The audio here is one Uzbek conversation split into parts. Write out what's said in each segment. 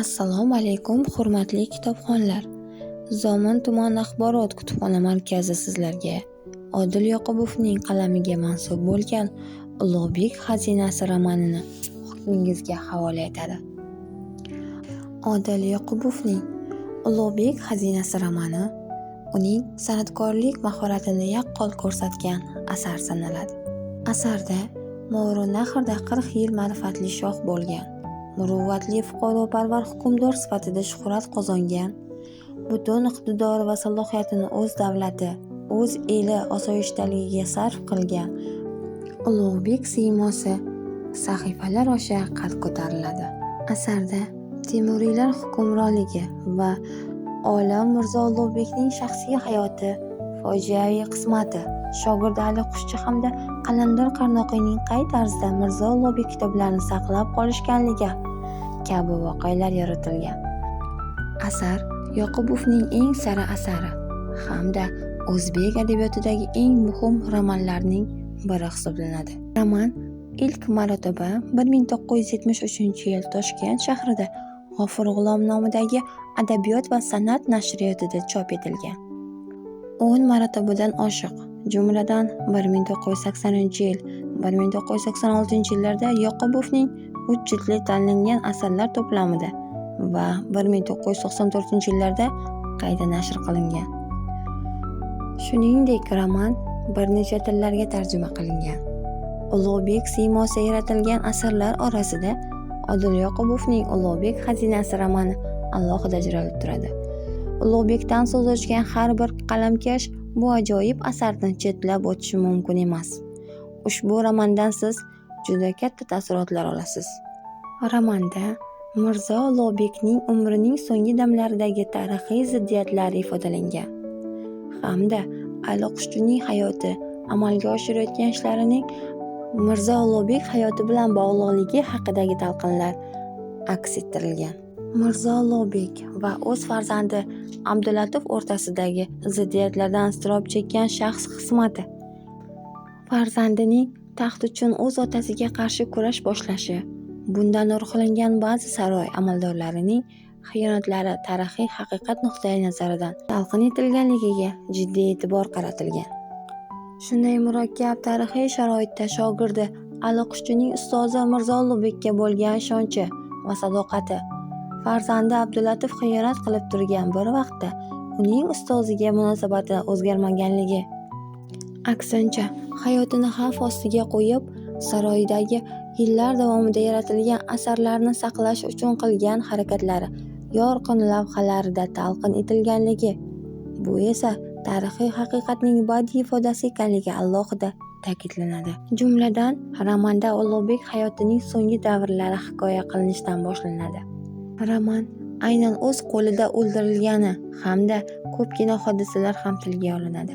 Assalomu alaykum, hurmatli kitobxonlar. Zomin tuman axborot kutubxona markazi sizlarga Odil Yoqubovning qalamiga mansub bo'lgan Ulug'bek xazinasi romanini hukmingizga havola etadi. Odil Yoqubovning Ulug'bek xazinasi romani uning san'atkorlik mahoratini yaqqol ko'rsatgan asar sanaladi. Asarda Movarounnahrda 40 yil ma'rifatli shoh bo'lgan, muruvvatli fuqaroparvar hukmdor sifatida shuhrat qozongan, butun iqtidori va salohiyatini o'z davlati, o'z eli osoyishtaligiga sarf qilgan Ulug'bek siymosi sahifalar osha qad ko'tariladi. Asarda Temuriylar hukmronligi va Olam Mirzo Ulug'bekning shaxsiy hayoti, fojiaviy qismati, shogirdi Ali Qushchi hamda Qalandar Qarnoqiyning qay tarzda Mirzo Ulug'bek kitoblarini saqlab qolishganligi kabi voqealar yoritilgan. Asar Yoqubovning eng sara asari hamda o'zbek adabiyotidagi eng muhim romanlarning biri hisoblanadi. Roman ilk marotaba 1973-yil Toshkent shahrida G'ofur G'ulom nomidagi adabiyot va san'at nashriyotida chop etilgan. 10 marotabadan oshiq, jumladan 1980-yil, 1986-yillarda Yoqubovning 3 jildli tanlangan asarlar to'plamida va 1994-yillarda qayta nashr qilingan. Shuningdek, roman bir necha tillarga tarjima qilingan. Ulug'bek siymosi yaratilgan asarlar orasida Odil Yoqubovning Ulug'bek xazinasi romani alohida ajralib turadi. Ulug'bekdan so'z ochgan har bir qalamkash bu ajoyib asarni chetlab o'tishi mumkin emas. Ushbu romandan siz juda katta taassurotlar olasiz. Romanda Mirzo Ulug'bekning umrining so'nggi damlaridagi tarixiy ziddiyatlar ifodalangan hamda Ali Qushchining hayoti, amalga oshirayotgan ishlarining Mirzo Ulug'bek hayoti bilan bog'liqligi haqidagi talqinlar aks ettirilgan. Mirzo Ulug'bek va o'z farzandi Abdulatif o'rtasidagi ziddiyatlardan iztirob chekkan shaxs qismati, farzandining taxt uchun o'z otasiga qarshi kurash boshlashi, bundan ruhlangan ba'zi saroy amaldorlarining xiyonatlari tarixiy haqiqat nuqtai nazaridan talqin etilganligiga jiddiy e'tibor qaratilgan. Shunday murakkab tarixiy sharoitda shogirdi Ali Qushchining ustozi Mirzo Ulug'bekka bo'lgan ishonchi va sadoqati, farzandi Abdulatif xiyonat qilib turgan bir vaqtda uning ustoziga munosabati o'zgarmaganligi, aksincha hayotini xavf ostiga qo'yib, saroydagi yillar davomida yaratilgan asarlarni saqlash uchun qilgan harakatlari yorqin lavhalarida talqin etilganligi, bu esa tarixiy haqiqatning badiiy ifodasi ekanligi alohida ta'kidlanadi. Jumladan, romanda Ulug'bek hayotining so'nggi davrlari hikoya qilinishdan boshlanadi. Roman aynan o'z qo'lida o'ldirilgani hamda ko'pgina hodisalar ham tilga olinadi.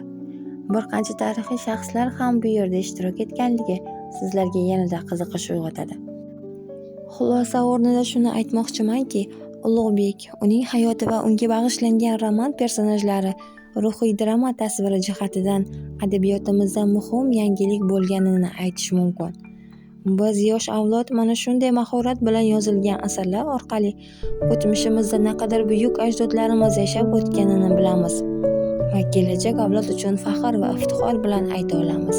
Bir qancha tarixiy shaxslar ham bu yerda ishtirok etganligi sizlarga yanada qiziqish uyg'otadi. Xulosa o'rnida shuni aytmoqchimanki, Ulug'bek, uning hayoti va unga bag'ishlangan roman personajlari ruhiy drama tasviri jihatidan adabiyotimizda muhim yangilik bo'lganini aytish mumkin. Biz yosh avlod mana shunday mahorat bilan yozilgan asarlar orqali o'tmishimizda naqadar buyuk ajdodlarimiz yashab o'tganini bilamiz va kelajak avlod uchun faxr va iftixor bilan ayta olamiz.